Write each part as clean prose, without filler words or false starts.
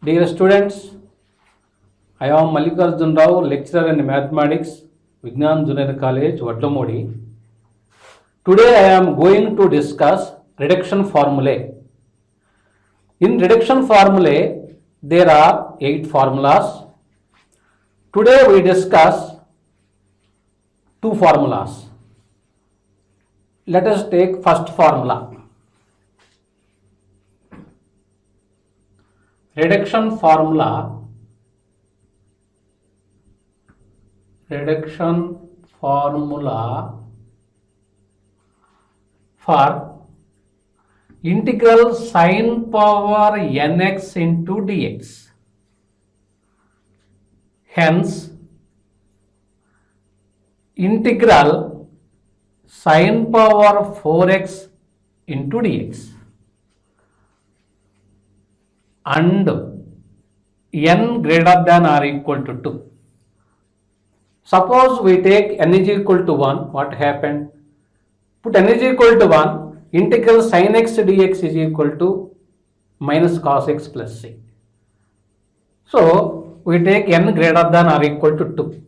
Dear students, I am Mallikarjun Rao, lecturer in mathematics, Vignan Junior College, Vadlamodi. Today I am going to discuss reduction formulae. In reduction formulae, there are 8 formulas. Today we discuss 2 formulas. Let us take first formula. Reduction formula for integral sin power nx into dx. Hence, integral sin power 4x into dx and n greater than or equal to 2. Suppose we take n is equal to 1, what happened? Put n is equal to 1, integral sin x dx is equal to minus cos x plus c. So, we take n greater than or equal to 2.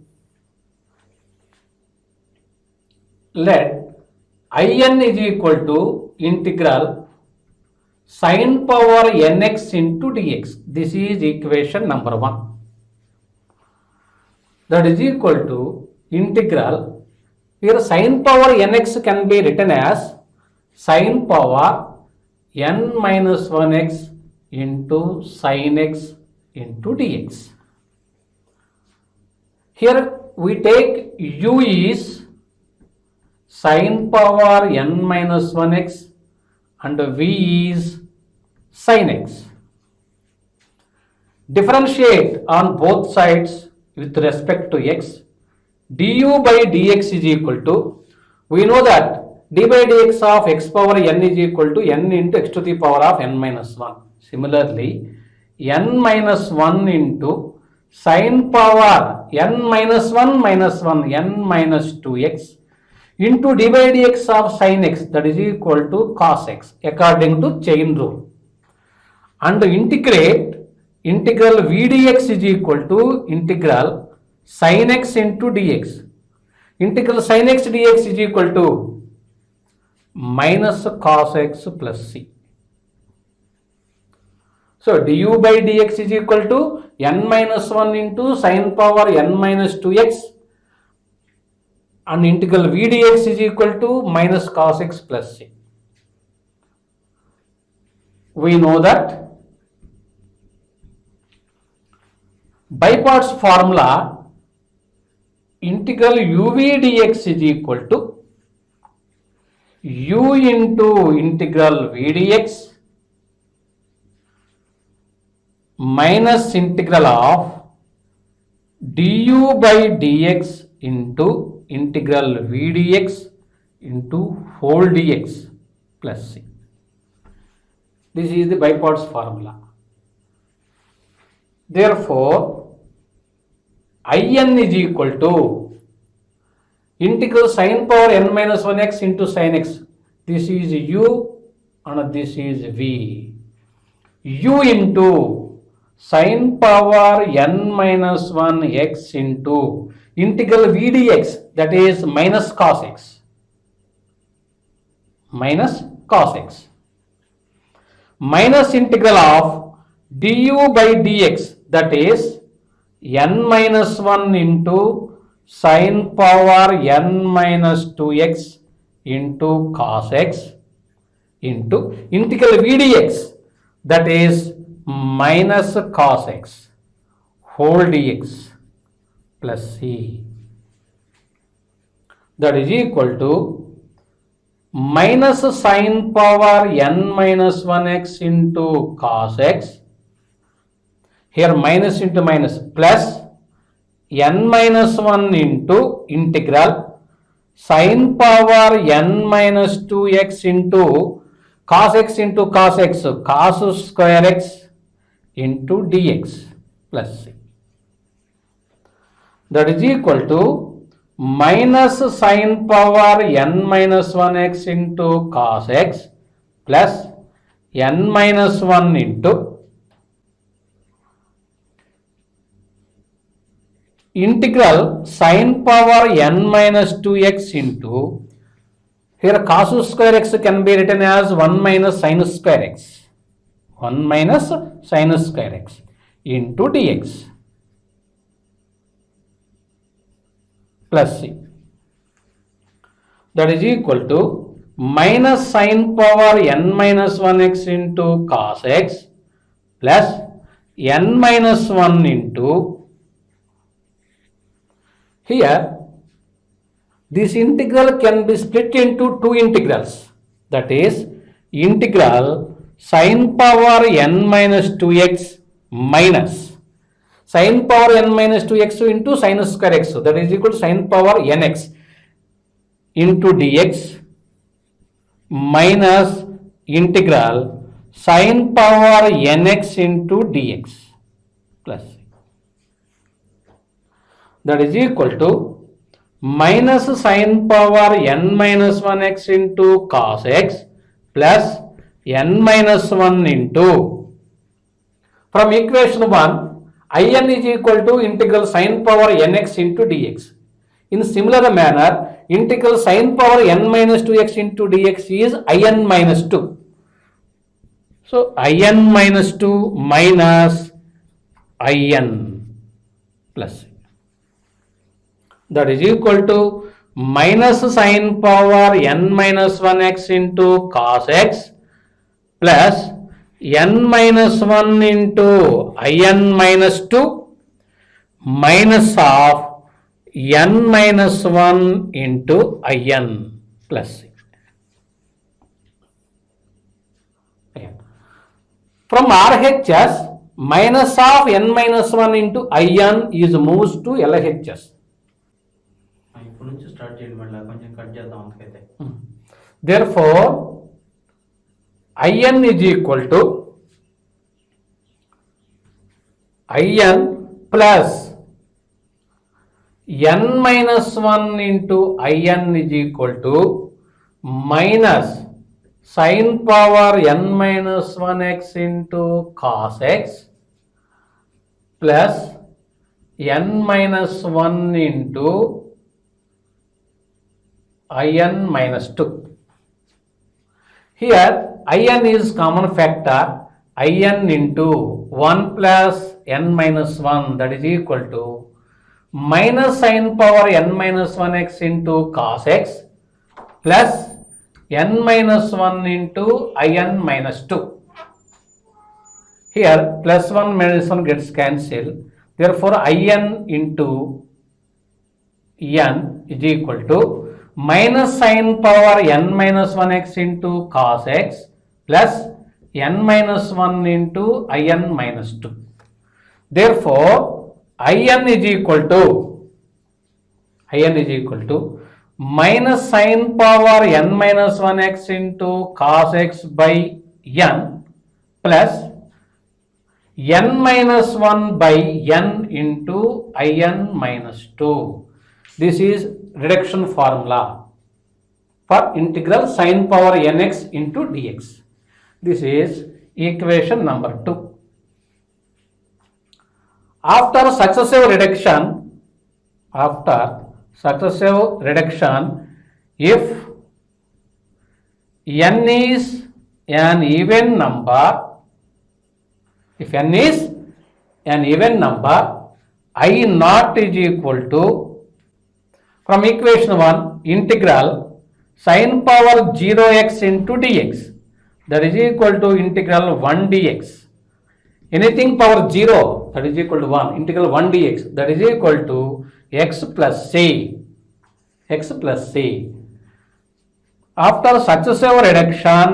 Let in is equal to integral sin power nx into dx. This is equation number 1. That is equal to integral, here sin power nx can be written as sin power n minus 1x into sin x into dx. Here we take u is sin power n minus 1x and v is sin x. Differentiate on both sides with respect to x. Du by dx is equal to, we know that d by dx of x power n is equal to n into x to the power of n minus 1. Similarly, n minus 1 into sin power n minus 1 minus 1 n minus 2x into d by dx of sin x, that is equal to cos x according to chain rule. And integrate, integral v dx is equal to integral sin x into dx. Integral sin x dx is equal to minus cos x plus c. So, du by dx is equal to n minus 1 into sin power n minus 2x and integral v dx is equal to minus cos x plus c. We know that by parts formula, integral uv dx is equal to u into integral v dx minus integral of du by dx into integral v dx into whole dx plus c. This is the by parts formula. Therefore, in is equal to integral sin power n minus 1x into sin x. This is u and this is v. U into sin power n minus 1x into integral v dx, that is minus cos x. Minus cos x. Minus integral of du by dx, that is n minus 1 into sin power n minus 2x into cos x into integral v dx, that is minus cos x whole dx plus c, that is equal to minus sin power n minus 1x into cos x, here minus into minus, plus n minus 1 into integral sin power n minus 2x into cos x into cos x, cos square x into dx plus c. That is equal to minus sin power n minus 1x into cos x plus n minus 1 into integral sin power n minus 2x into, here cos square x can be written as 1 minus sin square x, 1 minus sin square x into dx plus c, that is equal to minus sin power n minus 1x into cos x plus n minus 1 into, here this integral can be split into two integrals, that is integral sin power n minus 2x minus sin power n minus 2x into sin square x, that is equal to sin power nx into dx minus integral sin power nx into dx plus, that is equal to minus sin power n minus 1x into cos x plus n minus 1 into, from equation 1 in is equal to integral sin power nx into dx. In similar manner, integral sin power n minus 2x into dx is in minus 2. So in minus 2 minus in plus, that is equal to minus sin power n minus 1x into cos x plus n minus 1 into in minus 2 minus of n minus 1 into in plus c. From RHS, minus of n minus 1 into in is moves to LHS. ఇప్పుడు నుంచి start చేయండి, మళ్ళీ కొంచెం cut చేద్దాం అందుకైతే. Therefore in is equal to in plus n minus 1 into in is equal to minus sin power n minus 1x into cos x plus n minus 1 into in minus 2. Here in is common factor, in into 1 plus n minus 1, that is equal to minus sin power n minus 1x into cos x plus n minus 1 into in minus 2. Here plus 1 minus 1 gets cancelled. Therefore in into n is equal to minus sin power n minus 1x into cos x plus n minus 1 into in minus 2. Therefore in is equal to minus sin power n minus 1x into cos x by n plus n minus 1 by n into in minus 2. This is reduction formula for integral sin power nx into dx. This is equation number 2. After successive reduction, if n is an even number, I naught is equal to, from equation 1, integral sin power 0x into dx, that is equal to integral 1 dx. Anything power 0, that is equal to 1, integral 1 dx, that is equal to x plus c. After successive reduction,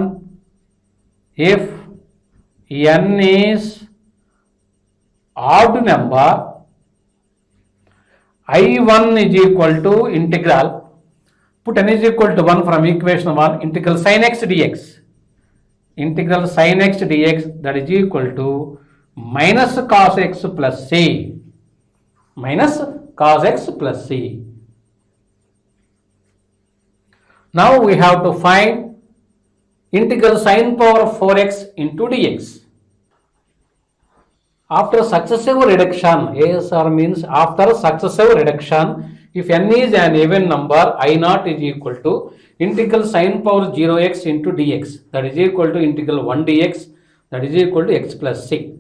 if n is odd number, I1 is equal to integral, put n is equal to 1 from equation 1, integral sin x dx, that is equal to minus cos x plus c, Now we have to find integral sin power 4x into dx. after successive reduction, ASR means after successive reduction, if n is an even number, I naught is equal to integral sine power 0x into dx, that is equal to integral 1 dx, that is equal to x plus c.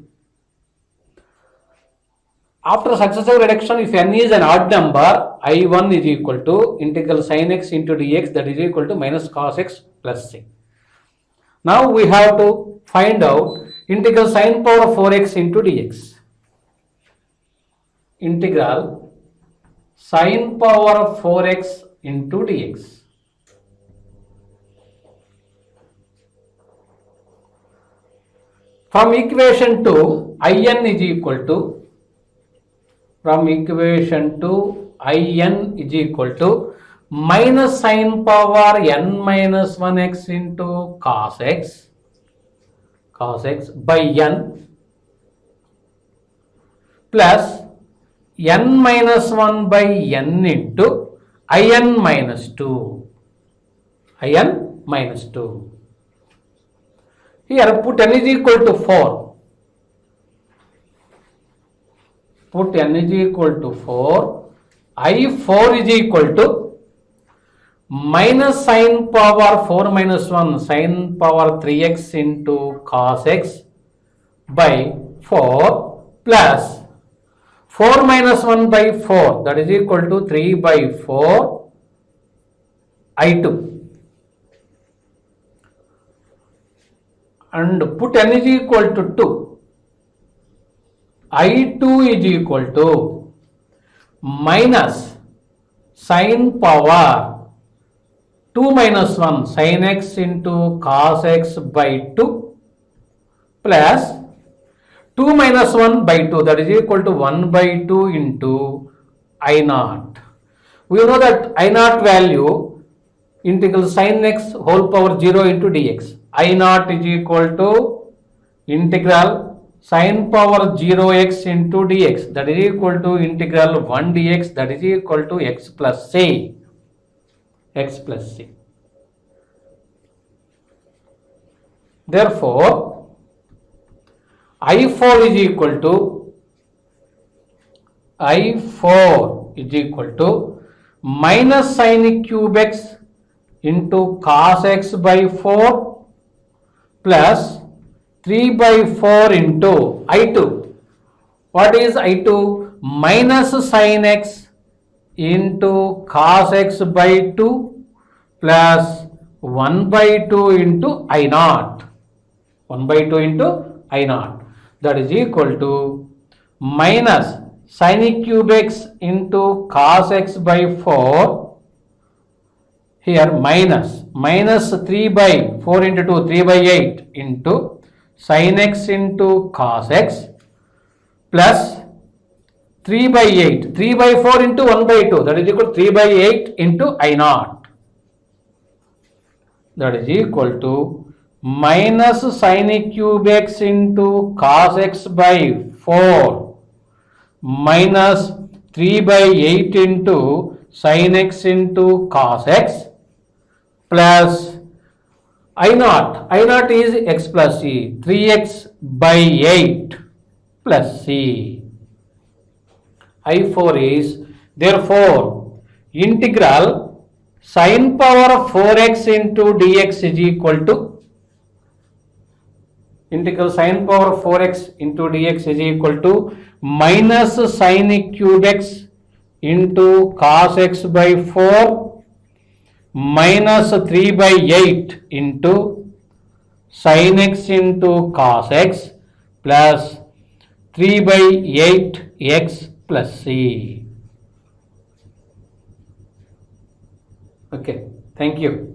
After successive reduction, if n is an odd number, I1 is equal to integral sin x into dx, that is equal to minus cos x plus c. Now we have to find out integral sin power 4x into dx. Integral sin power 4x into dx. From equation 2, In is equal to, from equation 2, In is equal to minus sin power n minus 1x into cos x by n plus n minus 1 by n into In minus 2. In minus 2. Here put n is equal to 4. Put n is equal to 4. I4 is equal to minus sin power 4 minus 1 sin power 3x into cos x by 4 plus 4 minus 1 by 4, that is equal to 3 by 4 I2. And put n is equal to 2. I2 is equal to minus sin power 2 minus 1 sin x into cos x by 2 plus 2 minus 1 by 2, that is equal to 1 by 2 into I naught. We know that I naught value integral sin x whole power 0 into dx. I naught is equal to integral sin power 0x into dx, that is equal to integral 1 dx, that is equal to x plus c. X plus c. Therefore, I4 is equal to minus sin cube x into cos x by 4 plus 3 by 4 into I2. What is I2? Minus sin x into cos x by 2 plus 1 by 2 into I naught. 1 by 2 into I naught. That is equal to minus sin cube x into cos x by 4. Here minus 3 by 4 into 2, 3 by 8 into sin x into cos x plus 3 by 8, 3 by 4 into 1 by 2, that is equal to 3 by 8 into I naught. That is equal to minus sin cube x into cos x by 4 minus 3 by 8 into sin x into cos x plus I naught. I naught is x plus c, 3x by 8 plus c. I4 is therefore integral sin power 4x into dx is equal to integral sin power 4x into dx is equal to minus sin cube x into cos x by 4 minus 3 by 8 into sin x into cos x plus 3 by 8 x plus c. Okay, thank you.